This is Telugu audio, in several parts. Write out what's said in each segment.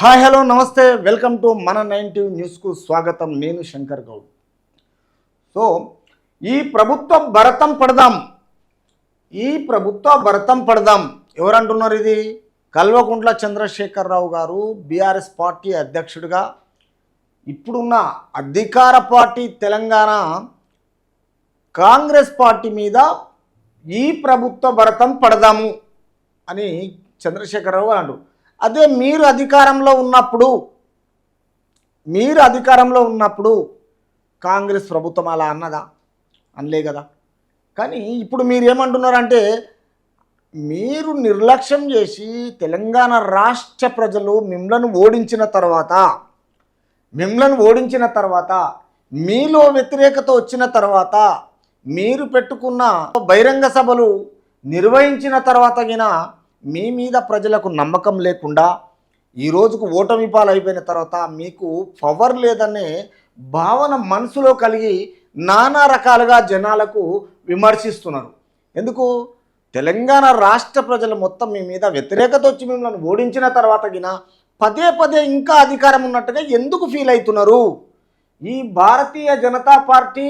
హాయ్ హలో నమస్తే వెల్కమ్ టు మన 90 న్యూస్కు స్వాగతం. నేను శంకర్ గౌడ్. సో ఈ ప్రభుత్వ భరతం పడదాం ఎవరంటున్నారు? ఇది కల్వకుంట్ల చంద్రశేఖరరావు గారు బీఆర్ఎస్ పార్టీ అధ్యక్షుడిగా ఇప్పుడున్న అధికార పార్టీ తెలంగాణ కాంగ్రెస్ పార్టీ మీద ఈ ప్రభుత్వ భరతం పడదాము అని చంద్రశేఖరరావు గారు అంటారు. అదే మీరు అధికారంలో ఉన్నప్పుడు కాంగ్రెస్ ప్రభుత్వం అలా అన్నదా? అనలే కదా. కానీ ఇప్పుడు మీరు ఏమంటున్నారంటే మీరు నిర్లక్ష్యం చేసి తెలంగాణ రాష్ట్ర ప్రజలు మిమ్మల్ని ఓడించిన తర్వాత మీలో వ్యతిరేకత వచ్చిన తర్వాత మీరు పెట్టుకున్న బహిరంగ సభలు నిర్వహించిన తర్వాత మీ మీద ప్రజలకు నమ్మకం లేకుండా ఈ రోజుకు ఓటమి పాలైపోయిన తర్వాత మీకు పవర్ లేదనే భావన మనసులో కలిగి నానా రకాలుగా జనాలకు విమర్శిస్తున్నారు. ఎందుకు? తెలంగాణ రాష్ట్ర ప్రజలు మొత్తం మీ మీద వ్యతిరేకత వచ్చి మిమ్మల్ని ఓడించిన తర్వాత పదే పదే ఇంకా అధికారం ఉన్నట్టుగా ఎందుకు ఫీల్ అవుతున్నారు? ఈ భారతీయ జనతా పార్టీ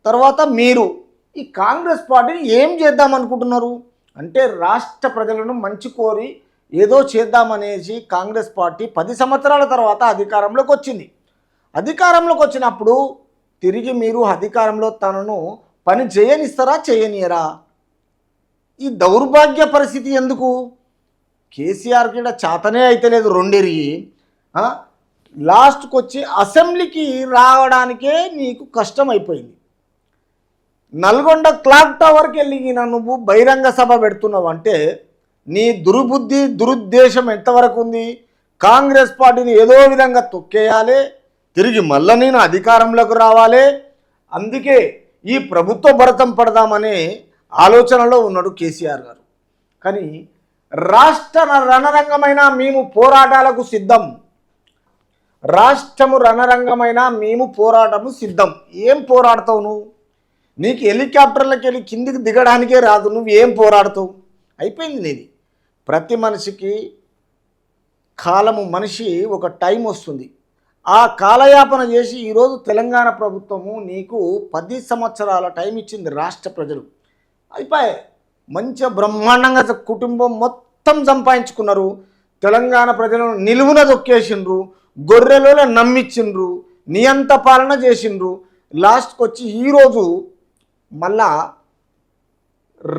తర్వాత మీరు ఈ కాంగ్రెస్ పార్టీని ఏం చేద్దాం అనుకుంటున్నారు? అంటే రాష్ట్ర ప్రజలను మంచి కోరి ఏదో చేద్దామనేసి కాంగ్రెస్ పార్టీ 10 సంవత్సరాల తర్వాత అధికారంలోకి వచ్చింది. అధికారంలోకి వచ్చినప్పుడు తిరిగి మీరు అధికారంలో తనను పని చేయనియరా? ఈ దౌర్భాగ్య పరిస్థితి ఎందుకు? కేసీఆర్ కూడా చాతనే అయితే లేదు, రెండెరిగి లాస్ట్కి వచ్చి అసెంబ్లీకి రావడానికే నీకు కష్టం అయిపోయింది. నల్గొండ క్లాక్ టవర్కి వెళ్ళి నువ్వు బహిరంగ సభ పెడుతున్నావు అంటే నీ దుర్బుద్ధి దురుద్దేశం ఎంతవరకు ఉంది? కాంగ్రెస్ పార్టీని ఏదో విధంగా తొక్కేయాలి, తిరిగి మళ్ళీ నేను అధికారంలోకి రావాలి, అందుకే ఈ ప్రభుత్వ భరతం పడదామనే ఆలోచనలో ఉన్నాడు కేసీఆర్ గారు. కానీ రాష్ట్ర రణరంగమైన మేము పోరాటాలకు సిద్ధం. రాష్ట్రము రణరంగమైన మేము పోరాటము సిద్ధం. ఏం పోరాడతావు నువ్వు? నీకు హెలికాప్టర్లకు వెళ్ళి కిందికి దిగడానికే రాదు, నువ్వు ఏం పోరాడుతావు? అయిపోయింది నీది. ప్రతి మనిషికి మనిషి ఒక టైం వస్తుంది. ఆ కాలయాపన చేసి ఈరోజు తెలంగాణ ప్రభుత్వము నీకు 10 సంవత్సరాల టైం ఇచ్చింది. రాష్ట్ర ప్రజలు అయిపోయాయి, మంచిగా బ్రహ్మాండంగా కుటుంబం మొత్తం సంపాదించుకున్నారు. తెలంగాణ ప్రజలను నిలువున దొక్కేసిండ్రు, గొర్రెలలో నమ్మించిండ్రు, నియంత పాలన చేసిండ్రు. లాస్ట్కి వచ్చి ఈరోజు మళ్ళా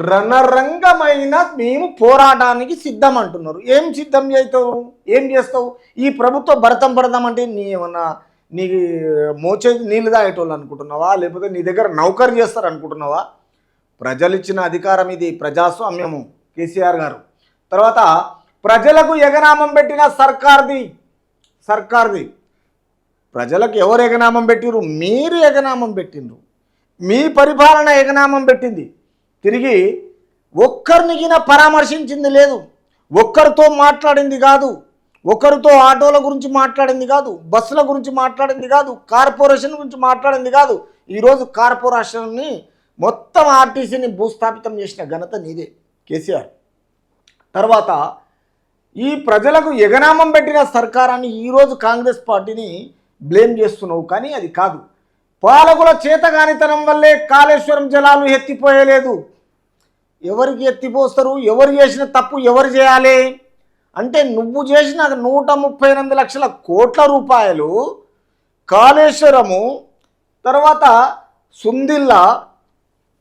రణరంగమైన మేము పోరాటానికి సిద్ధం అంటున్నారు. ఏం సిద్ధం చేస్తావు? ఏం చేస్తావు? ఈ ప్రభుత్వ భరతం పడదామంటే నీ ఏమన్నా నీ మోచే నీళ్ళు తాగేటోళ్ళు అనుకుంటున్నావా? లేకపోతే నీ దగ్గర నౌకరు చేస్తారు అనుకుంటున్నావా? ప్రజలు ఇచ్చిన అధికారం ఇది, ప్రజాస్వామ్యము. కేసీఆర్ గారు తర్వాత ప్రజలకు ఎగనామం పెట్టిన సర్కార్ది ప్రజలకు ఎవరు ఎగనామం పెట్టిరు? మీరు ఎగనామం పెట్టిండ్రు. మీ పరిపాలన ఎగనామం పెట్టింది. తిరిగి ఒక్కరినిగిన పరామర్శించింది లేదు, ఒక్కరితో మాట్లాడింది కాదు, ఒకరితో ఆటోల గురించి మాట్లాడింది కాదు, బస్సుల గురించి మాట్లాడింది కాదు, కార్పొరేషన్ గురించి మాట్లాడింది కాదు. ఈరోజు కార్పొరేషన్ని మొత్తం ఆర్టీసీని భూస్థాపితం చేసిన ఘనత నీదే కేసీఆర్. తర్వాత ఈ ప్రజలకు ఎగనామం పెట్టిన సర్కారాన్ని ఈరోజు కాంగ్రెస్ పార్టీని బ్లేమ్ చేస్తున్నావు. కానీ అది కాదు. పాలకుల చేతగానితనం వల్లే కాళేశ్వరం జలాలు ఎత్తిపోయలేదు. ఎవరికి ఎత్తిపోస్తారు? ఎవరు చేసిన తప్పు ఎవరు చేయాలి? అంటే నువ్వు చేసిన 138 లక్షల కోట్ల రూపాయలు కాళేశ్వరము, తర్వాత సుందిల్లా,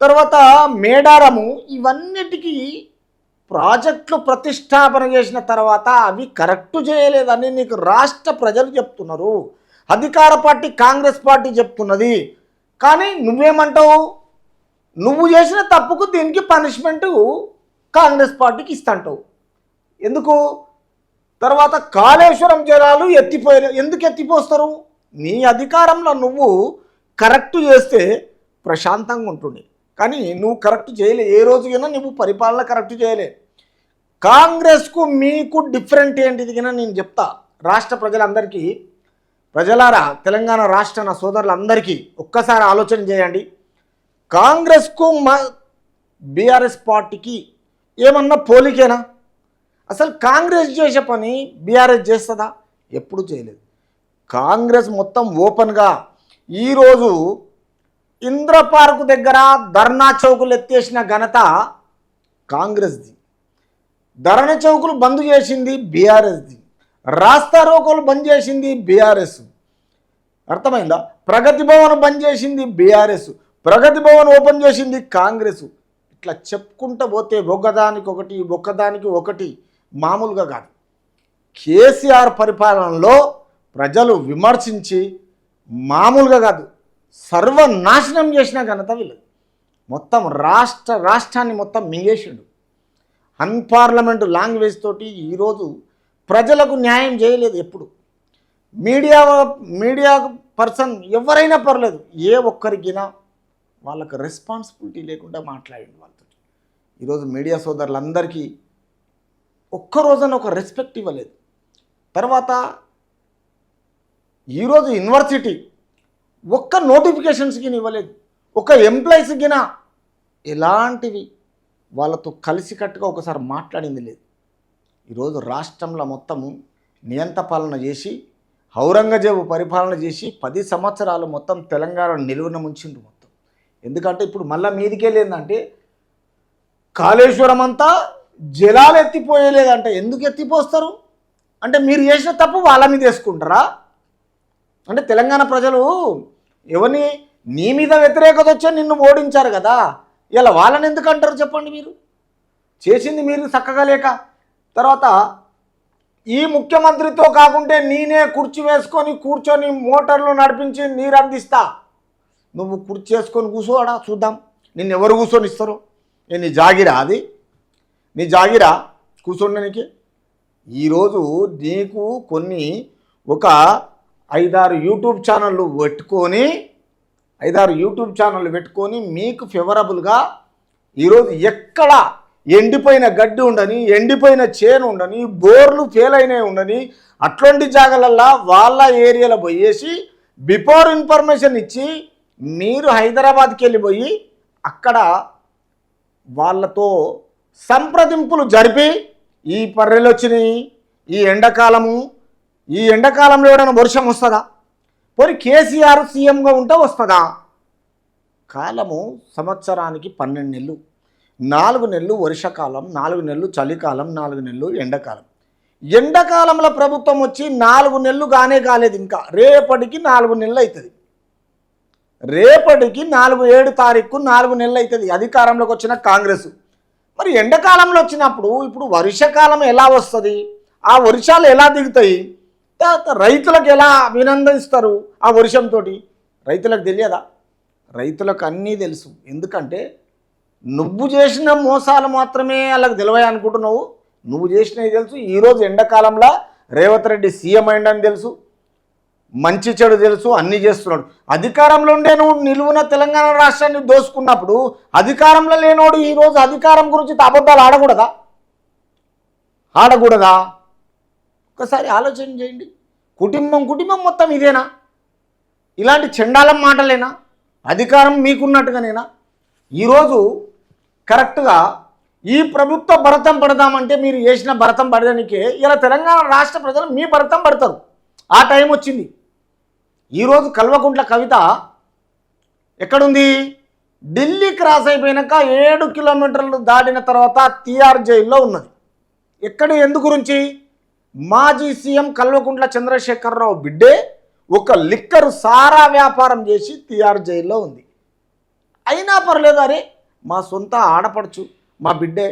తర్వాత మేడారము, ఇవన్నిటికీ ప్రాజెక్టులు ప్రతిష్టాపన చేసిన తర్వాత అవి కరెక్టు చేయలేదని నీకు రాష్ట్ర ప్రజలు చెప్తున్నారు. అధికార పార్టీ కాంగ్రెస్ పార్టీ చెప్తున్నది. కానీ నువ్వేమంటావు? నువ్వు చేసిన తప్పుకు దీనికి పనిష్మెంటు కాంగ్రెస్ పార్టీకి ఇస్తాంటావు. ఎందుకు? తర్వాత కాళేశ్వరం జలాలు ఎందుకు ఎత్తిపోస్తారు? నీ అధికారంలో నువ్వు కరెక్ట్ చేస్తే ప్రశాంతంగా ఉంటుంది. కానీ నువ్వు కరెక్ట్ చేయలే. ఏ రోజుకైనా నువ్వు పరిపాలన కరెక్ట్ చేయలే. కాంగ్రెస్కు మీకు డిఫరెంట్ ఏంటిది కన్నా నేను చెప్తా రాష్ట్ర ప్రజలందరికీ. ప్రజలారా, తెలంగాణ రాష్ట్ర సోదరులందరికీ ఒక్కసారి ఆలోచన చేయండి. కాంగ్రెస్కు బీఆర్ఎస్ పార్టీకి ఏమన్నా పోలికేనా? అసలు కాంగ్రెస్ చేసే పని బీఆర్ఎస్ చేస్తుందా? ఎప్పుడు చేయలేదు. కాంగ్రెస్ మొత్తం ఓపెన్గా ఈరోజు ఇంద్ర పార్కు దగ్గర ధర్నా చౌకులు ఎత్తేసిన ఘనత కాంగ్రెస్ది. ధర్నా చౌకులు బంద్ చేసింది బీఆర్ఎస్ది. రాస్తా రోకోలు బంద్ చేసింది బీఆర్ఎస్. అర్థమైందా? ప్రగతి భవన్ బంద్ చేసింది బీఆర్ఎస్. ప్రగతి భవన్ ఓపెన్ చేసింది కాంగ్రెస్. ఇట్లా చెప్పుకుంటూ పోతే ఒక్కదానికి ఒకటి మామూలుగా కాదు. కేసీఆర్ పరిపాలనలో ప్రజలు విమర్శించి మామూలుగా కాదు సర్వనాశనం చేసిన ఘనత వీళ్ళది. మొత్తం రాష్ట్రాన్ని మొత్తం మింగేసిండు. అన్పార్లమెంటు లాంగ్వేజ్ తోటి ఈరోజు ప్రజలకు న్యాయం చేయలేదు. ఎప్పుడు మీడియా పర్సన్ ఎవరైనా పర్లేదు, ఏ ఒక్కరికినా వాళ్ళకు రెస్పాన్సిబిలిటీ లేకుండా మాట్లాడింది వాళ్ళతో. ఈరోజు మీడియా సోదరులందరికీ ఒక్కరోజున ఒక రెస్పెక్ట్ ఇవ్వలేదు. తర్వాత ఈరోజు యూనివర్సిటీ ఒక్క నోటిఫికేషన్స్కి ఇవ్వలేదు, ఒక ఎంప్లాయీస్కి ఎలాంటివి వాళ్ళతో కలిసికట్టుగా ఒకసారి మాట్లాడింది లేదు. ఈరోజు రాష్ట్రంలో మొత్తము నియంత పాలన చేసి ఔరంగజేబు పరిపాలన చేసి 10 సంవత్సరాలు మొత్తం తెలంగాణ నిలువున ముంచిండు మొత్తం. ఎందుకంటే ఇప్పుడు మళ్ళీ మీదికెళ్ళిందంటే కాళేశ్వరం అంతా జలాలు ఎత్తిపోయలేదంటే ఎందుకు ఎత్తిపోస్తారు అంటే మీరు చేసిన తప్పు వాళ్ళ మీద వేసుకుంటారా? అంటే తెలంగాణ ప్రజలు ఎవరిని నీ మీద వ్యతిరేకత వచ్చే నిన్ను ఓడించారు కదా, ఇలా వాళ్ళని ఎందుకు అంటారు చెప్పండి? మీరు చేసింది మీరు చక్కగా లేక. తర్వాత ఈ ముఖ్యమంత్రితో కాకుంటే నేనే కుర్చీ వేసుకొని కూర్చొని మోటార్లు నడిపించి నీరు అందిస్తా, నువ్వు కుర్చీ వేసుకొని కూర్చోడా చూద్దాం నిన్ను ఎవరు కూర్చొని ఇస్తారు? నీ జాగిరా అది? నీ జాగిరా కూర్చోడానికి? ఈరోజు నీకు ఒక 5-6 యూట్యూబ్ ఛానళ్ళు పెట్టుకొని మీకు ఫేవరబుల్గా ఈరోజు ఎక్కడ ఎండిపోయిన గడ్డి ఉండని, ఎండిపోయిన చేను ఉండని, బోర్లు ఫెయిల్ అయినవి ఉండని అట్లాంటి జాగాలల్లో వాళ్ళ ఏరియాలో పోయేసి బిఫోర్ ఇన్ఫర్మేషన్ ఇచ్చి మీరు హైదరాబాద్కి వెళ్ళిపోయి అక్కడ వాళ్ళతో సంప్రదింపులు జరిపి ఈ పర్రెలు వచ్చినాయి, ఈ ఎండాకాలంలో ఎవరైనా వర్షం వస్తుందా? పోయి కేసీఆర్ సీఎంగా ఉంటే వస్తుందా? కాలము సంవత్సరానికి 12 నెలలు, 4 నెలలు వర్షాకాలం, 4 నెలలు చలికాలం, 4 నెలలు ఎండాకాలం. ఎండాకాలంలో ప్రభుత్వం వచ్చి 4 నెలలు కాలేదు, ఇంకా రేపటికి 4 నెలలు అవుతుంది. రేపటికి 7 తారీఖు 4 నెలలు అవుతుంది అధికారంలోకి వచ్చిన కాంగ్రెస్. మరి ఎండాకాలంలో వచ్చినప్పుడు ఇప్పుడు వర్షాకాలం ఎలా వస్తుంది? ఆ వర్షాలు ఎలా దిగుతాయి? రైతులకు ఎలా అభినందిస్తారు? ఆ వర్షంతో రైతులకు తెలియదా? రైతులకు అన్నీ తెలుసు. ఎందుకంటే నువ్వు చేసిన మోసాలు మాత్రమే వాళ్ళకి తెలివాయి అనుకుంటున్నావు. నువ్వు చేసినవి తెలుసు. ఈరోజు ఎండాకాలంలో రేవంత్ రెడ్డి సీఎం అయిందని తెలుసు, మంచి చెడు తెలుసు, అన్నీ చేస్తున్నాడు. అధికారంలో ఉండే నువ్వు నిలువున తెలంగాణ రాష్ట్రాన్ని దోసుకున్నప్పుడు అధికారంలో లేనోడు ఈరోజు అధికారం గురించి అబద్ధాలు ఆడకూడదా? ఒకసారి ఆలోచన చేయండి. కుటుంబం మొత్తం ఇదేనా? ఇలాంటి చండాలం మాటలేనా? అధికారం మీకున్నట్టుగానేనా? ఈరోజు కరెక్ట్గా ఈ ప్రభుత్వ భరతం పడదామంటే మీరు చేసిన భరతం పడడానికే ఇలా తెలంగాణ రాష్ట్ర ప్రజలు మీ భరతం పడతారు. ఆ టైం వచ్చింది. ఈరోజు కల్వకుంట్ల కవిత ఎక్కడుంది? ఢిల్లీ క్రాస్ అయిపోయినాక 7 కిలోమీటర్లు దాటిన తర్వాత తిహార్ జైల్లో ఉన్నది. ఎందు గురించి? మాజీ సీఎం కల్వకుంట్ల చంద్రశేఖరరావు బిడ్డే ఒక లిక్కర్ సారా వ్యాపారం చేసి తిహార్ జైల్లో ఉంది. అయినా పర్లేదు, అరే మా సొంత ఆడపడుచు మా బిడ్డే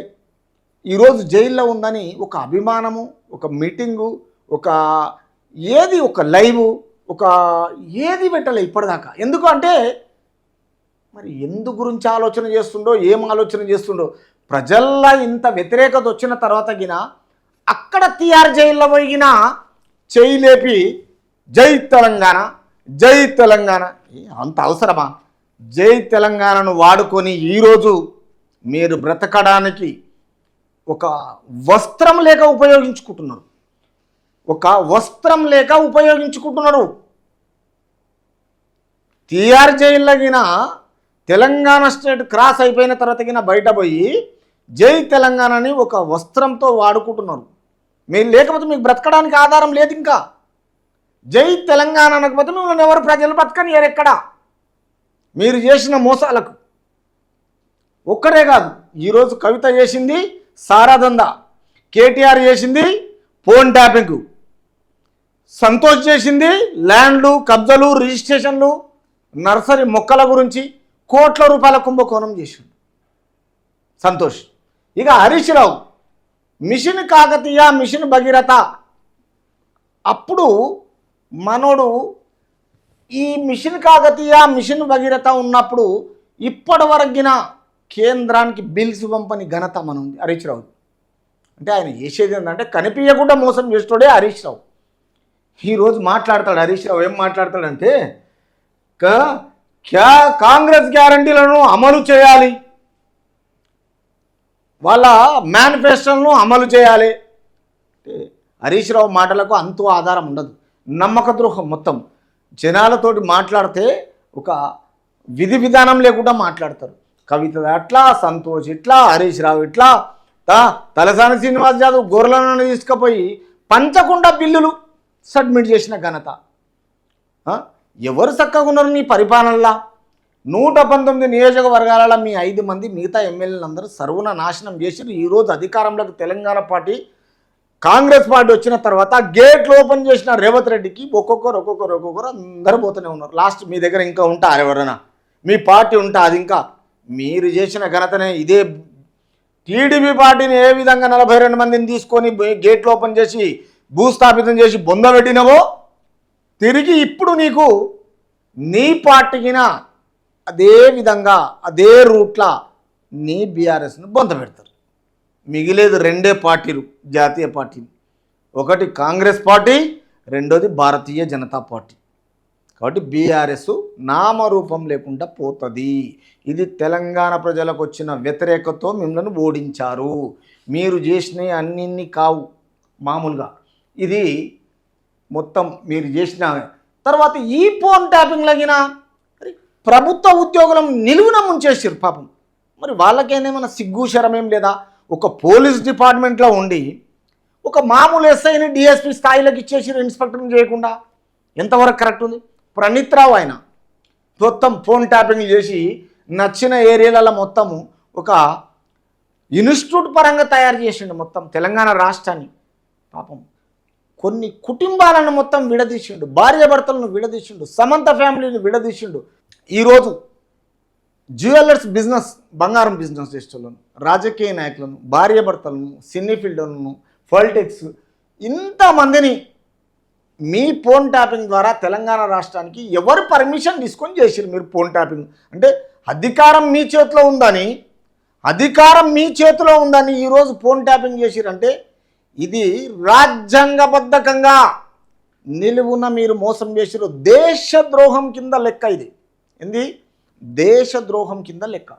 ఈరోజు జైల్లో ఉందని ఒక అభిమానము, ఒక మీటింగు, ఒక లైవ్, ఏది పెట్టలే ఇప్పటిదాకా. ఎందుకు అంటే మరి ఎందు గురించి ఆలోచన చేస్తుండో, ఏం ఆలోచన చేస్తుండో. ప్రజల్లో ఇంత వ్యతిరేకత వచ్చిన తర్వాత అక్కడ తిహార్ జైల్లో పోయిన చేయి లేపి జై తెలంగాణ, జై తెలంగాణ, అంత అవసరమా? జై తెలంగాణను వాడుకొని ఈరోజు మీరు బ్రతకడానికి ఒక వస్త్రం లేక ఉపయోగించుకుంటున్నారు. తిహార్ జైల్లో తెలంగాణ స్టేట్ క్రాస్ అయిపోయిన తర్వాత బయట పోయి జై తెలంగాణని ఒక వస్త్రంతో వాడుకుంటున్నారు. మీరు లేకపోతే మీకు బ్రతకడానికి ఆధారం లేదు. ఇంకా జై తెలంగాణ అనకపోతే మిమ్మల్ని ఎవరు ప్రజలు బ్రతకనియరు ఎక్కడ. మీరు చేసిన మోసాలకు ఒక్కడే కాదు, ఈరోజు కవిత చేసింది సారాదంద, కేటీఆర్ చేసింది ఫోన్ ట్యాపింగ్, సంతోష్ చేసింది ల్యాండ్లు, కబ్జాలు, రిజిస్ట్రేషన్లు, నర్సరీ మొక్కల గురించి కోట్ల రూపాయల కుంభకోణం చేసిండు సంతోష్. ఇక హరీష్ రావు మిషన్ కాకతీయ, మిషన్ భగీరథ. అప్పుడు మనోడు ఈ మిషన్ కాకతీయ, మిషన్ భగీరథ ఉన్నప్పుడు ఇప్పటి వరకున కేంద్రానికి బిల్స్ పంపని ఘనత మనం హరీష్ రావు. అంటే ఆయన చేసేది ఏంటంటే కనిపించకుండా మోసం చేసేటోడే హరీష్ రావు. ఈరోజు మాట్లాడతాడు హరీష్ రావు. ఏం మాట్లాడతాడంటే కాంగ్రెస్ గ్యారంటీలను అమలు చేయాలి, వాళ్ళ మేనిఫెస్టోలను అమలు చేయాలి. హరీష్ రావు మాటలకు అంతూ ఆధారం ఉండదు, నమ్మక ద్రోహం మొత్తం. జనాలతోటి మాట్లాడితే ఒక విధి విధానం లేకుండా మాట్లాడతారు. కవిత అట్లా, సంతోష్ ఇట్లా, హరీష్ రావు ఇట్లా, తలసాని శ్రీనివాస్ యాదవ్ గొర్రెలను తీసుకుపోయి పంచకుండా బిల్లులు సబ్మిట్ చేసిన ఘనత. ఎవరు చక్కగా ఉన్నారు నీ పరిపాలనలా? 119 నియోజకవర్గాలలో మీ 5 మంది మిగతా ఎమ్మెల్యేలు అందరూ సర్వన నాశనం చేసి ఈరోజు అధికారంలోకి తెలంగాణ పార్టీ కాంగ్రెస్ పార్టీ వచ్చిన తర్వాత గేట్లు ఓపెన్ చేసిన రేవంత్ రెడ్డికి ఒక్కొక్కరు అందరూ పోతూనే ఉన్నారు. లాస్ట్ మీ దగ్గర ఇంకా ఉంటారు ఎవరైనా, మీ పార్టీ ఉంటా, అది ఇంకా మీరు చేసిన ఘనతనే. ఇదే టీడీపీ పార్టీని ఏ విధంగా 42 మందిని తీసుకొని గేట్లు ఓపెన్ చేసి భూస్థాపితం చేసి బొంద పెట్టినవో తిరిగి ఇప్పుడు నీకు నీ పార్టీకిన అదే విధంగా అదే రూట్ల నీ బీఆర్ఎస్ను బొంద పెడతారు. మిగిలేదు 2 పార్టీలు జాతీయ పార్టీలు, ఒకటి కాంగ్రెస్ పార్టీ, రెండోది భారతీయ జనతా పార్టీ. కాబట్టి బీఆర్ఎస్ నామరూపం లేకుండా పోతుంది. ఇది తెలంగాణ ప్రజలకు వచ్చిన వ్యతిరేకతతో మిమ్మల్ని ఓడించారు. మీరు చేసినవి అన్నిన్ని కావు మామూలుగా, ఇది మొత్తం మీరు చేసిన తర్వాత ఈ ఫోన్ ట్యాపింగ్ లగిన ప్రభుత్వ ఉద్యోగులను నిలువున ముంచేసారు పాపం. మరి వాళ్ళకేమన్నా సిగ్గు శరమేం లేదా? ఒక పోలీస్ డిపార్ట్మెంట్లో ఉండి ఒక మామూలు ఎస్ఐని డిఎస్పీ స్థాయిలోకి ఇచ్చేసి ఇన్స్పెక్టర్ని చేయకుండా ఎంతవరకు కరెక్ట్ ఉంది? ప్రణీత్ రావు ఆయన మొత్తం ఫోన్ ట్యాపింగ్ చేసి నచ్చిన ఏరియాలలో మొత్తము ఒక ఇన్స్టిట్యూట్ పరంగా తయారు చేసిండు మొత్తం తెలంగాణ రాష్ట్రాన్ని. పాపం కొన్ని కుటుంబాలను మొత్తం విడదీసిండు, భార్యాభర్తలను విడదీసిండు, సమంత ఫ్యామిలీని విడదీసిండు. ఈరోజు జ్యువెలర్స్ బిజినెస్, బంగారం బిజినెస్ చేసేవాళ్ళను, రాజకీయ నాయకులను, భార్యాభర్తలను, సినీ ఫీల్డ్లను, పాలిటిక్స్, ఇంతమందిని మీ ఫోన్ ట్యాపింగ్ ద్వారా తెలంగాణ రాష్ట్రానికి ఎవరు పర్మిషన్ తీసుకొని చేసిరు మీరు ఫోన్ ట్యాపింగ్? అంటే అధికారం మీ చేతిలో ఉందని ఈరోజు ఫోన్ ట్యాపింగ్ చేసిరంటే ఇది రాజ్యాంగబద్ధకంగా నిలువున మీరు మోసం చేసిరు. దేశద్రోహం కింద లెక్క ఇది. ఏంది? దేశద్రోహం కింద లెక్క.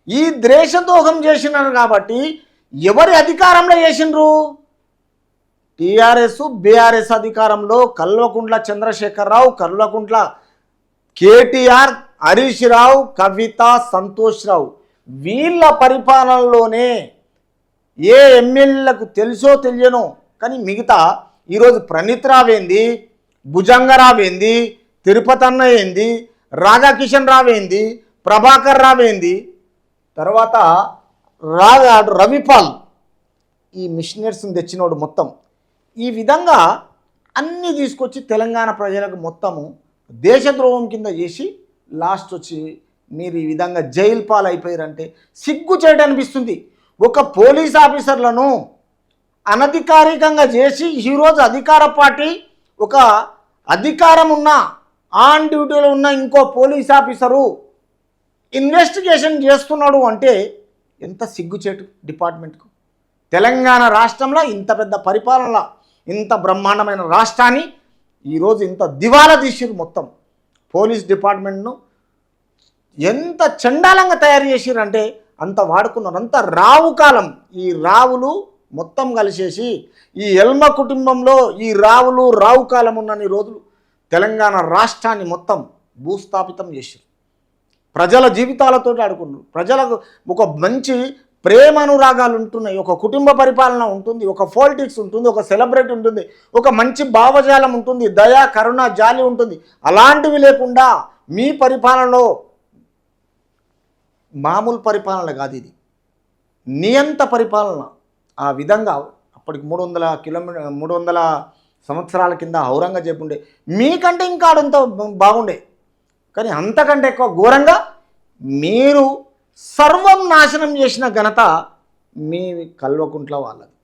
ఈ దేశద్రోహం చేసినారు కాబట్టి ఎవరి అధికారంలో చేసిండ్రు? టీఆర్ఎస్ బీఆర్ఎస్ అధికారంలో కల్వకుంట్ల చంద్రశేఖరరావు, కల్వకుంట్ల కేటీఆర్, హరీష్ రావు, కవిత, సంతోష్ రావు వీళ్ళ పరిపాలనలోనే ఏ ఎమ్మెల్యేలకు తెలుసో తెలియనో కానీ మిగతా ఈరోజు ప్రణీత్ రావు ఏంది, భుజంగరావు ఏంది, తిరుపతి అన్న ఏంది, రాధాకిషన్ రావు ఏంది, ప్రభాకర్ రావు ఏంది, తర్వాత రవిపాల్ ఈ మిషనరీస్ని తెచ్చినోడు మొత్తం. ఈ విధంగా అన్నీ తీసుకొచ్చి తెలంగాణ ప్రజలకు మొత్తము దేశద్రోహం కింద చేసి లాస్ట్ వచ్చి మీరు ఈ విధంగా జైలు పాలైపోయారంటే సిగ్గు చేయడం అనిపిస్తుంది. ఒక పోలీస్ ఆఫీసర్లను అనధికారికంగా చేసి ఈరోజు అధికార పార్టీ ఒక అధికారం ఉన్న ఆన్ డ్యూటీలో ఉన్న ఇంకో పోలీస్ ఆఫీసరు ఇన్వెస్టిగేషన్ చేస్తున్నాడు అంటే ఎంత సిగ్గుచేటు డిపార్ట్మెంట్కు. తెలంగాణ రాష్ట్రంలో ఇంత పెద్ద పరిపాలన, ఇంత బ్రహ్మాండమైన రాష్ట్రాన్ని ఈరోజు ఇంత దివాలా తీసిరు. మొత్తం పోలీస్ డిపార్ట్మెంట్ను ఎంత చండాలంగా తయారు చేసిరంటే అంత వాడుకున్నారు. అంత రావు కాలం. ఈ రావులు మొత్తం కలిసేసి ఈ ఎల్మ కుటుంబంలో ఈ రావు కాలం ఉన్నన్ని రోజులు తెలంగాణ రాష్ట్రాన్ని మొత్తం భూస్థాపితం చేశారు. ప్రజల జీవితాలతో ఆడుకున్నారు. ప్రజలకు ఒక మంచి ప్రేమ అనురాగాలు ఉంటున్నాయి, ఒక కుటుంబ పరిపాలన ఉంటుంది, ఒక పాలిటిక్స్ ఉంటుంది, ఒక సెలబ్రిటీ ఉంటుంది, ఒక మంచి భావజాలం ఉంటుంది, దయ కరుణ జాలి ఉంటుంది. అలాంటివి లేకుండా మీ పరిపాలనలో మామూలు పరిపాలన కాదు, ఇది నియంత పరిపాలన. ఆ విధంగా అప్పటికి 300 సంవత్సరాల కింద ఔరంగజేబు ఉండే, మీకంటే ఇంకా ఆడంత బాగుండే. కానీ అంతకంటే ఎక్కువ ఘోరంగా మీరు సర్వం నాశనం చేసిన ఘనత మీ కల్వకుంట్ల వాళ్ళది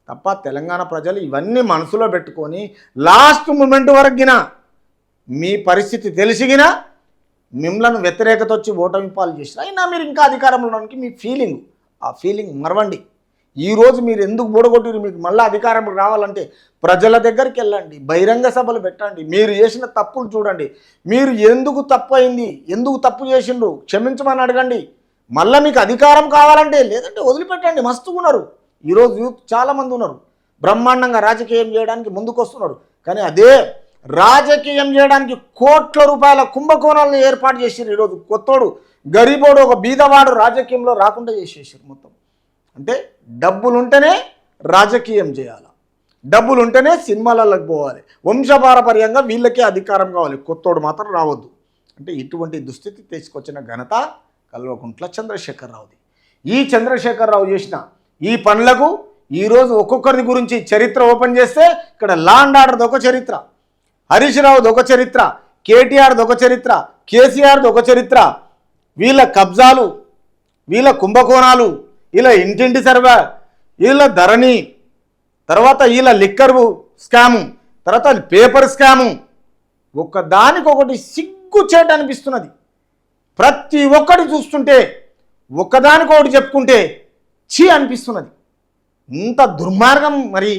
తప్ప తెలంగాణ ప్రజలు ఇవన్నీ మనసులో పెట్టుకొని లాస్ట్ మూమెంట్ వరకుగిన మీ పరిస్థితి తెలిసిగిన మిమ్మల్ని వ్యతిరేకత వచ్చి ఓటమి పాలు చేసిన అయినా మీరు ఇంకా అధికారంలోనికి మీ ఫీలింగ్, ఆ ఫీలింగ్ మరవండి. ఈరోజు మీరు ఎందుకు బూడగొట్టిరు, మీకు మళ్ళీ అధికారం రావాలంటే ప్రజల దగ్గరికి వెళ్ళండి, బహిరంగ సభలు పెట్టండి, మీరు చేసిన తప్పులు చూడండి, మీరు ఎందుకు తప్పు అయింది, ఎందుకు తప్పు చేసిండ్రు క్షమించమని అడగండి. మళ్ళీ మీకు అధికారం కావాలంటే లేదంటే వదిలిపెట్టండి. మస్తుగా ఉన్నారు ఈరోజు యూత్, చాలామంది ఉన్నారు బ్రహ్మాండంగా రాజకీయం చేయడానికి ముందుకు వస్తున్నారు. కానీ అదే రాజకీయం చేయడానికి కోట్ల రూపాయల కుంభకోణాలను ఏర్పాటు చేసారు. ఈరోజు కొత్తోడు గరీబోడు ఒక బీదవాడు రాజకీయంలో రాకుండా చేసేసారు మొత్తం. అంటే డబ్బులుంటేనే రాజకీయం చేయాలి, డబ్బులుంటేనే సినిమాలకు పోవాలి, వంశపారపర్యంగా వీళ్ళకే అధికారం కావాలి, కొత్తోడు మాత్రం రావద్దు. అంటే ఇటువంటి దుస్థితి తీసుకొచ్చిన ఘనత కల్వకుంట్ల చంద్రశేఖరరావుది. ఈ చంద్రశేఖరరావు చేసిన ఈ పనులకు ఈరోజు ఒక్కొక్కరి గురించి చరిత్ర ఓపెన్ చేస్తే ఇక్కడ లా అండ్ ఆర్డర్ది ఒక చరిత్ర, హరీష్ రావుది ఒక చరిత్ర, కేటీఆర్ది ఒక చరిత్ర, కేసీఆర్ది ఒక చరిత్ర, వీళ్ళ కబ్జాలు, వీళ్ళ కుంభకోణాలు, వీళ్ళ ఇంటింటి సర్వే, వీళ్ళ ధరణి, తర్వాత వీళ్ళ లిక్కర్ స్కాము, తర్వాత పేపర్ స్కాము, ఒకదానికొకటి సిగ్గు చేట అనిపిస్తున్నది. ప్రతి ఒక్కటి చూస్తుంటే ఒక్కదానికొకటి చెప్పుకుంటే చీ అనిపిస్తున్నది. ఇంత దుర్మార్గం మరి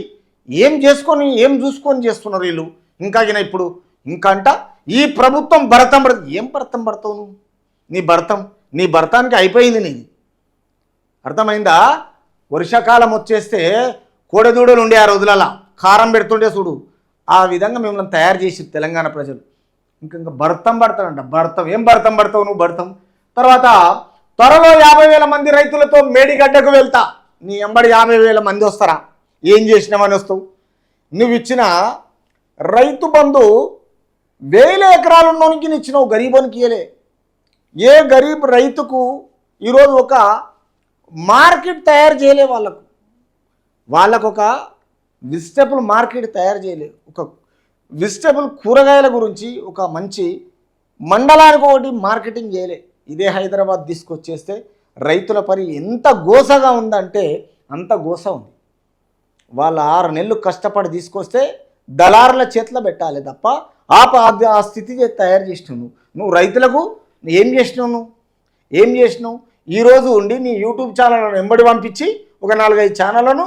ఏం చూసుకొని చేస్తున్నారు వీళ్ళు. ఇప్పుడు అంట ఈ ప్రభుత్వం భరతం ఏం భరతం పడతావు నువ్వు, నీ భరతానికి అయిపోయింది నీది, అర్థమైందా? వర్షాకాలం వచ్చేస్తే కోడెదూడలు ఉండే ఆ రోజులలో కారం పెడుతుండే చూడు, ఆ విధంగా మిమ్మల్ని తయారు చేసి తెలంగాణ ప్రజలు ఇంకా భర్తం పడతాడంట. ఏం భర్తం పడతావు నువ్వు? భర్తం తర్వాత త్వరలో 50,000 మంది రైతులతో మేడిగడ్డకు వెళ్తా, నీ ఎంబడి 50,000 మంది వస్తారా? ఏం చేసినామని వస్తావు? నువ్వు ఇచ్చిన రైతు బంధు 1000 ఎకరాలు ఉన్నోనికి ఇచ్చినావు, గరీబోనికి ఇయ్యలే. ఏ గరీబ్ రైతుకు ఈరోజు ఒక మార్కెట్ తయారు చేయలే, వాళ్ళకు ఒక వెజిటబుల్ మార్కెట్ తయారు చేయలే, ఒక వెజిటబుల్ కూరగాయల గురించి ఒక మంచి మండలానికి ఒకటి మార్కెటింగ్ చేయలే. ఇదే హైదరాబాద్ తీసుకొచ్చేస్తే రైతుల పరి ఎంత గోసగా ఉందంటే అంత గోస ఉంది. వాళ్ళు 6 నెలలు కష్టపడి తీసుకొస్తే దళారుల చేతిలో పెట్టాలి తప్ప ఆ స్థితి తయారు చేసినావు నువ్వు. రైతులకు ఏం చేసినావు? ఈరోజు ఉండి నీ యూట్యూబ్ ఛానళ్ళను వెంబడి పంపించి ఒక 4-5 ఛానళ్లను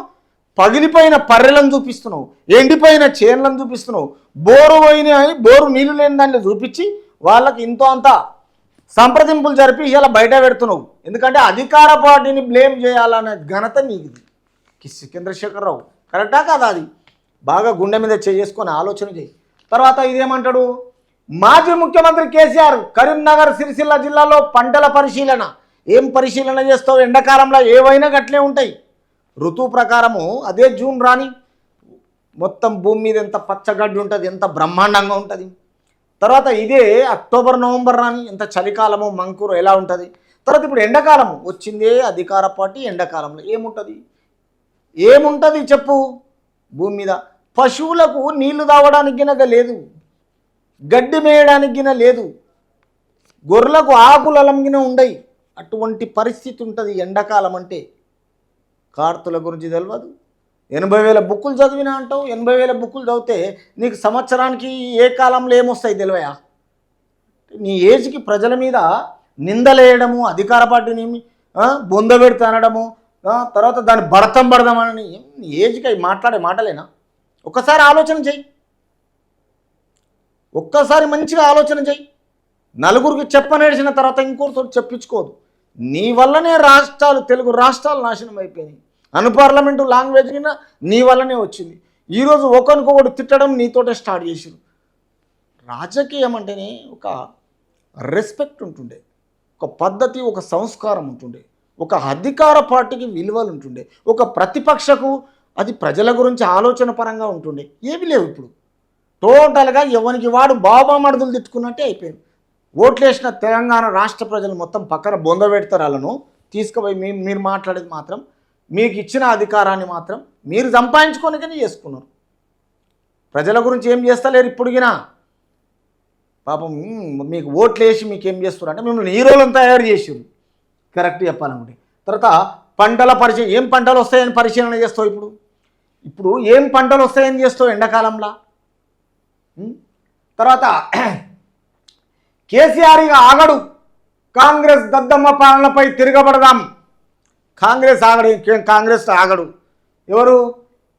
పగిలిపోయిన పర్రెలను చూపిస్తున్నావు, ఎండిపోయిన చేన్లను చూపిస్తున్నావు, బోరు నీళ్లు లేని దాన్ని చూపించి వాళ్ళకి ఇంతో అంత సంప్రదింపులు జరిపి ఇలా బయట పెడుతున్నావు. ఎందుకంటే అధికార పార్టీని బ్లేమ్ చేయాలనే ఘనత నీది. చంద్రశేఖరరావు కరెక్టా కాదా? అది బాగా గుండె మీద చేసుకొని ఆలోచన చేయి. తర్వాత ఇదేమంటాడు, మాజీ ముఖ్యమంత్రి కేసీఆర్ కరీంనగర్ సిరిసిల్ల జిల్లాలో పంటల పరిశీలన. ఏం పరిశీలన చేస్తావు? ఎండాకాలంలో ఏవైనా గట్లే ఉంటాయి. ఋతువు ప్రకారము అదే జూన్ రాని మొత్తం భూమి మీద ఎంత పచ్చగడ్డి ఉంటుంది, ఎంత బ్రహ్మాండంగా ఉంటుంది. తర్వాత ఇదే అక్టోబర్ నవంబర్ రాని ఎంత చలికాలము మంకూరు ఎలా ఉంటుంది. తర్వాత ఇప్పుడు ఎండాకాలము వచ్చిందే అధికార పార్టీ. ఎండాకాలంలో ఏముంటుంది చెప్పు? భూమి మీద పశువులకు నీళ్లు తాగడానికి గినక లేదు, గడ్డి మేయడానికి గిన లేదు, గొర్రెలకు ఆకులు అలంగిన ఉండయి. అటువంటి పరిస్థితి ఉంటుంది ఎండాకాలం అంటే. కార్తుల గురించి తెలియదు, 80,000 బుక్కులు చదివినా అంటావు. 80,000 బుక్కులు చదివితే నీకు సంవత్సరానికి ఏ కాలంలో ఏమొస్తాయి తెలివయా? నీ ఏజ్కి ప్రజల మీద నిందలేయడము, అధికార పార్టీని బొందబెడుతూ అనడము, తర్వాత దాన్ని భరతం పడదామని నీ ఏజ్కి అవి మాట్లాడే మాటలేనా? ఒక్కసారి ఆలోచన చెయ్యి, ఒక్కసారి మంచిగా ఆలోచన చెయ్యి. నలుగురికి చెప్పనేసిన తర్వాత ఇంకోరితో చెప్పించుకోదు. నీ వల్లనే తెలుగు రాష్ట్రాలు నాశనం అయిపోయినాయి. అన్పార్లమెంటు లాంగ్వేజ్ కింద నీ వల్లనే వచ్చింది. ఈరోజు ఒకరికొకటి తిట్టడం నీతోటే స్టార్ట్ చేసారు. రాజకీయం అంటేనే ఒక రెస్పెక్ట్ ఉంటుండే, ఒక పద్ధతి, ఒక సంస్కారం ఉంటుండే. ఒక అధికార పార్టీకి విలువలు ఉంటుండే, ఒక ప్రతిపక్షకు అది ప్రజల గురించి ఆలోచన పరంగా ఉంటుండే. ఏమీ లేవు ఇప్పుడు. టోటల్గా ఎవరికి వాడు బాబా మడుదులు తిట్టుకున్నట్టే అయిపోయింది. ఓట్లేసిన తెలంగాణ రాష్ట్ర ప్రజలు మొత్తం పక్కన బొంద పెడతారు. వాళ్ళను తీసుకుపోయి మీరు మాట్లాడేది మాత్రం మీకు ఇచ్చిన అధికారాన్ని మాత్రం మీరు సంపాదించుకోనికనే చేసుకున్నారు. ప్రజల గురించి ఏం చేస్తలేరు ఇప్పుడుగినా. పాపం మీకు ఓట్లేసి మీకు ఏం చేస్తారు అంటే మిమ్మల్ని హీరోలను తయారు చేసారు కరెక్ట్ చెప్పాలనుకుంటే. తర్వాత పంటల పరిచయం, ఏం పంటలు వస్తాయని పరిశీలన చేస్తావు. ఇప్పుడు ఏం పంటలు వస్తాయని చేస్తావు ఎండాకాలంలో. తర్వాత కేసీఆర్ ఇక ఆగడు, కాంగ్రెస్ దద్దమ్మ పాలనపై తిరగబడదాం. కాంగ్రెస్ ఆగడు. ఎవరు?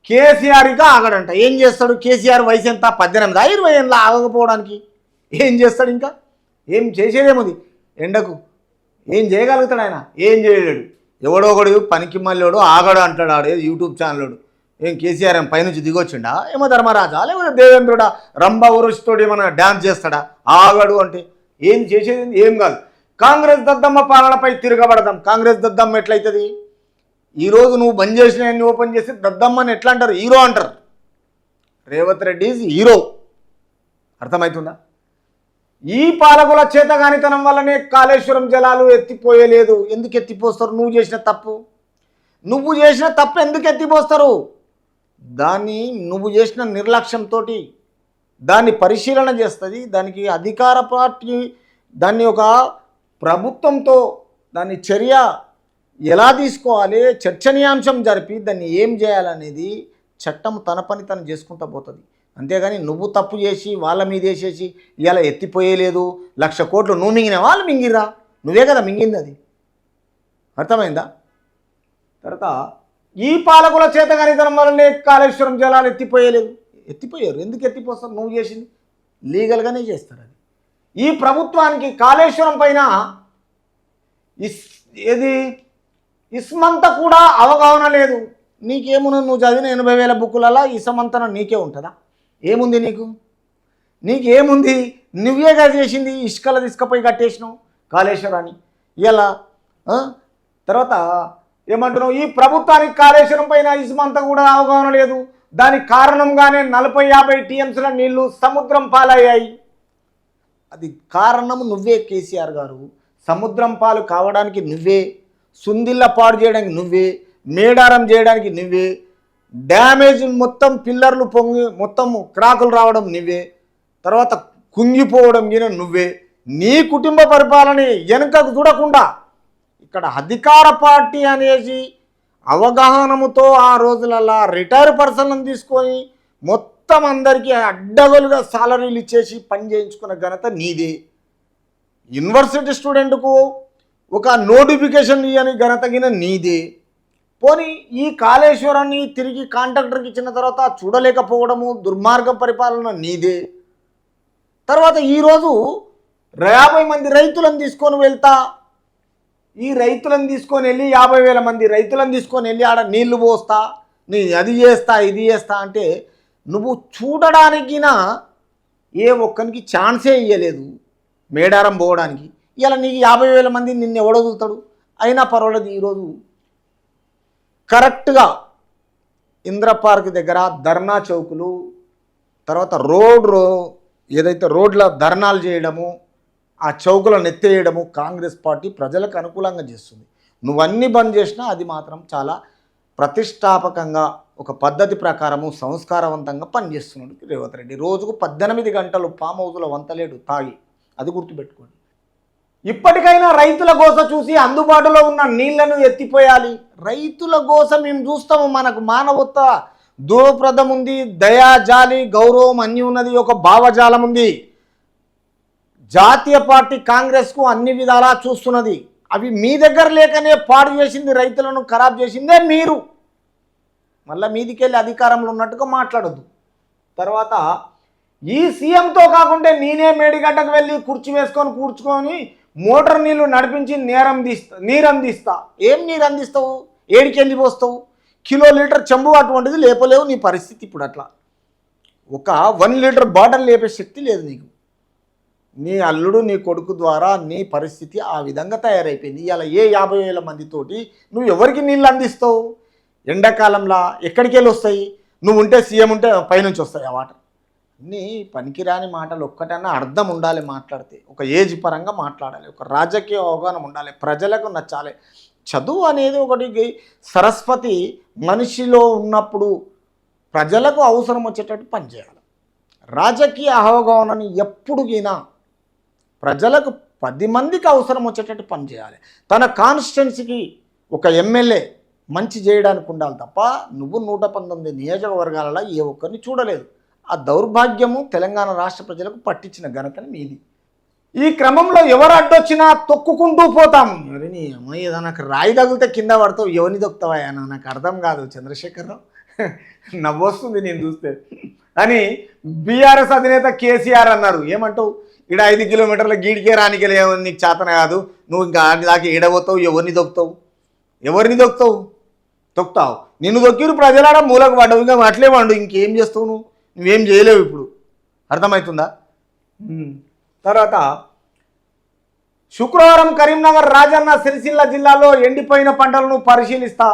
కేసీఆర్ ఇక ఆగడంట. ఏం చేస్తాడు? కేసీఆర్ వయసు ఎంత? 18 20 ఏళ్ళ ఆగకపోవడానికి ఏం చేస్తాడు? ఇంకా ఏం చేసేదేముంది? ఎండకు ఏం చేయగలుగుతాడు ఆయన? ఏం చేయలేడు. ఎవడో ఒకడు పనికి మళ్ళోడు ఆగడు అంటాడు. ఆడు యూట్యూబ్ ఛానల్లోడు. ఏం కేసీఆర్ ఏం పైనుంచి దిగొచ్చిండా? ఏమో ధర్మరాజా లేకపోతే దేవేంద్రుడా రంభ ఉరుషుతోడు ఏమన్నా డ్యాన్స్ చేస్తాడా? ఆగడు అంటే ఏం చేసేది ఏం కాదు. కాంగ్రెస్ దద్దమ్మ పాలనపై తిరగబడదాం. కాంగ్రెస్ దద్దమ్మ ఎట్లయితుంది? ఈరోజు నువ్వు బంద్ చేసిన ఓపెన్ చేసి దద్దమ్మని ఎట్లా అంటారు? హీరో అంటారు. Revanth Reddy is hero. అర్థమవుతుందా? ఈ పాలకుల చేతగానితనం వల్లనే కాళేశ్వరం జలాలు ఎత్తిపోయలేదు. ఎందుకు ఎత్తిపోస్తారు? నువ్వు చేసిన తప్పు ఎందుకు ఎత్తిపోస్తారు? దాన్ని నువ్వు చేసిన నిర్లక్ష్యంతో దాన్ని పరిశీలన చేస్తుంది. దానికి అధికార పార్టీ దాన్ని ఒక ప్రభుత్వంతో దాన్ని చర్య ఎలా తీసుకోవాలి, చర్చనీయాంశం జరిపి దాన్ని ఏం చేయాలనేది చట్టం తన పని తను చేసుకుంటూ పోతుంది. అంతేగాని నువ్వు తప్పు చేసి వాళ్ళ మీద వేసేసి ఇలా ఎత్తిపోయేలేదు 1,00,000 కోట్లు నువ్వు మింగిన వాళ్ళు మింగిరా, నువ్వే కదా మింగింది. అది అర్థమైందా? తర్వాత ఈ పాలకుల చేతగానితనం వల్లనే కాళేశ్వరం జలాలు ఎత్తిపోయారు. ఎందుకు ఎత్తిపోస్తారు? నువ్వు చేసింది లీగల్గానే చేస్తారు. అది ఈ ప్రభుత్వానికి కాళేశ్వరం పైన ఇస్మంత కూడా అవగాహన లేదు. నీకేమున్నా నువ్వు చదివిన 80,000 బుక్కులలో ఇసమంతన నీకే ఉంటుందా? ఏముంది నీకేముంది? నువ్వేగా చేసింది. ఇసుకల తీసుకపోయి కట్టేసినావు కాళేశ్వరాన్ని. ఇలా తర్వాత ఏమంటున్నావు? ఈ ప్రభుత్వానికి కాళేశ్వరం పైన ఇసుమంతా కూడా అవగాహన లేదు. దానికి కారణంగానే 40-50 టీఎంసీల నీళ్లు సముద్రం పాలయ్యాయి. అది కారణం నువ్వే కేసీఆర్ గారు. సముద్రం పాలు కావడానికి నువ్వే, సుందిళ్ళ పాడు చేయడానికి నువ్వే, మేడారం చేయడానికి నువ్వే, డ్యామేజ్ మొత్తం పిల్లర్లు పొంగి మొత్తం క్రాకులు రావడం నువ్వే, తర్వాత కుంగిపోవడం గిన నువ్వే. నీ కుటుంబ పరిపాలన వెనుకకు చూడకుండా ఇక్కడ అధికార పార్టీ అనేసి అవగాహనముతో ఆ రోజులలో రిటైర్ పర్సన్లను తీసుకొని మొత్తం అందరికీ అడ్డగోలుగా సాలరీలు ఇచ్చేసి పని చేయించుకున్న ఘనత నీదే. యూనివర్సిటీ స్టూడెంట్కు ఒక నోటిఫికేషన్ ఇవ్వని ఘనత గిన నీదే. పోనీ ఈ కాళేశ్వరాన్ని తిరిగి కాంట్రాక్టర్కి ఇచ్చిన తర్వాత చూడలేకపోవడము దుర్మార్గ పరిపాలన నీదే. తర్వాత ఈరోజు 50 మంది రైతులను తీసుకొని వెళ్తా, ఈ రైతులను తీసుకొని వెళ్ళి 50,000 మంది రైతులను తీసుకొని వెళ్ళి ఆడ నీళ్లు పోస్తా, నీ అది చేస్తా ఇది చేస్తా అంటే నువ్వు చూడడానికినా ఏ ఒక్కరికి ఛాన్సే ఇవ్వలేదు మేడారం పోవడానికి. ఇలా నీకు 50,000 మంది నిన్ను ఎవడొదులుతాడు? అయినా పర్వాలేదు. ఈరోజు కరెక్ట్గా ఇంద్ర పార్క్ దగ్గర ధర్నా చౌకులు, తర్వాత ఏదైతే రోడ్ల ధర్నాలు చేయడము, ఆ చౌకులను ఎత్తేయడము కాంగ్రెస్ పార్టీ ప్రజలకు అనుకూలంగా చేస్తుంది. నువ్వన్నీ బంద్ చేసినా అది మాత్రం చాలా ప్రతిష్టాపకంగా ఒక పద్ధతి ప్రకారము సంస్కారవంతంగా పనిచేస్తున్నాడు రేవంత్ రెడ్డి. రోజుకు 18 గంటలు ఫామ్ హౌస్లో వంతలేడు తాగి. అది గుర్తుపెట్టుకోండి. ఇప్పటికైనా రైతుల గోస చూసి అందుబాటులో ఉన్న నీళ్లను ఎత్తిపోయాలి. రైతుల గోస మేము చూస్తాము. మనకు మానవత్వ దూరప్రదం ఉంది, దయా జాలి గౌరవం అన్నీ ఉన్నది, ఒక భావజాలం ఉంది. జాతీయ పార్టీ కాంగ్రెస్కు అన్ని విధాలా చూస్తున్నది. అవి మీ దగ్గర లేకనే పాడు చేసింది, రైతులను ఖరాబ్ చేసిందే మీరు. మళ్ళీ మీదికెళ్ళి అధికారంలో ఉన్నట్టుగా మాట్లాడొద్దు. తర్వాత ఈ సీఎంతో కాకుంటే నేనే మేడిగడ్డకు వెళ్ళి కుర్చీ వేసుకొని కూర్చుకొని మోటార్ నీళ్లు నడిపించి నీరు అందిస్తా. ఏం నీరు అందిస్తావు? ఏడికెళ్ళి పోస్తావు? కిలో-లీటర్ చెంబు అటువంటిది లేపలేవు. నీ పరిస్థితి ఇప్పుడు అట్లా. ఒక 1 లీటర్ బాటిల్ లేపే శక్తి లేదు నీకు. నీ అల్లుడు నీ కొడుకు ద్వారా నీ పరిస్థితి ఆ విధంగా తయారైపోయింది. ఇలా ఏ 50,000 మందితోటి నువ్వు ఎవరికి నీళ్ళు అందిస్తావు? ఎండాకాలంలో ఎక్కడికి వెళ్ళి వస్తాయి? నువ్వు ఉంటే సీఎం ఉంటే పైనుంచి వస్తాయి ఆ వాటర్. అన్నీ పనికిరాని మాటలు. ఒక్కటన్నా అర్థం ఉండాలి మాట్లాడితే, ఒక ఏజ్ పరంగా మాట్లాడాలి, ఒక రాజకీయ అవగాహన ఉండాలి, ప్రజలకు నచ్చాలి. చదువు అనేది ఒకటి సరస్వతి మనిషిలో ఉన్నప్పుడు ప్రజలకు అవసరం వచ్చేటట్టు పనిచేయాలి. రాజకీయ అవగాహనని ఎప్పుడుగినా ప్రజలకు 10 మందికి అవసరం వచ్చేటట్టు పనిచేయాలి. తన కాన్స్టిట్యున్సీకి ఒక ఎమ్మెల్యే మంచి చేయడానికి ఉండాలి తప్ప నువ్వు 119 నియోజకవర్గాలలో ఏ ఒక్కరిని చూడలేదు. ఆ దౌర్భాగ్యము తెలంగాణ రాష్ట్ర ప్రజలకు పట్టించిన ఘనతని మీది. ఈ క్రమంలో ఎవరు అడ్డొచ్చినా తొక్కుకుంటూ పోతాం. ఎవరిని ఏదో నాకు రాయి తగిలితే కింద పడతావు, ఎవరిని దొక్కుతావా నాకు అర్థం కాదు చంద్రశేఖరరావు. నవ్వొస్తుంది నేను చూస్తే అని బీఆర్ఎస్ అధినేత కేసీఆర్ అన్నారు. ఏమంటావు? ఇక్కడ 5 కిలోమీటర్ల గీడికే రానికే నీకు చేతన కాదు, నువ్వు ఇంకా దాకా ఏడబోతావు, ఎవరిని దొక్కుతావు? ఎవరిని దొక్కుతావు? తొక్కుతావు. నిన్ను దొక్కిరు ప్రజలాడ మూలకు పడ్డావు, ఇంకా అట్లే పండు, ఇంకేం చేస్తావు? నువ్వేం చేయలేవు. ఇప్పుడు అర్థమవుతుందా? తర్వాత శుక్రవారం కరీంనగర్, రాజన్న సిరిసిల్ల జిల్లాలో ఎండిపోయిన పంటలను పరిశీలిస్తా,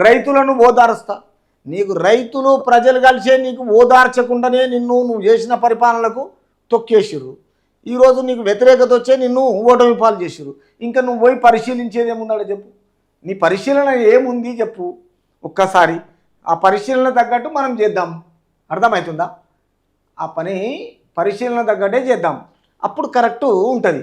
రైతులను ఓదారుస్తా. నీకు రైతులు ప్రజలు కలిసే నీకు ఓదార్చకుండానే నువ్వు చేసిన పరిపాలనలకు తొక్కేసిర్రు. ఈరోజు నీకు వ్యతిరేకత వచ్చే నిన్ను ఓటమి పాలు చేసిర్రు. ఇంకా నువ్వు పోయి పరిశీలించేది ఏముందో చెప్పు. నీ పరిశీలన ఏముంది చెప్పు ఒక్కసారి. ఆ పరిశీలన తగ్గట్టు మనం చేద్దాం. అర్థమవుతుందా? ఆ పని పరిశీలన తగ్గట్టే చేద్దాం, అప్పుడు కరెక్టు ఉంటుంది.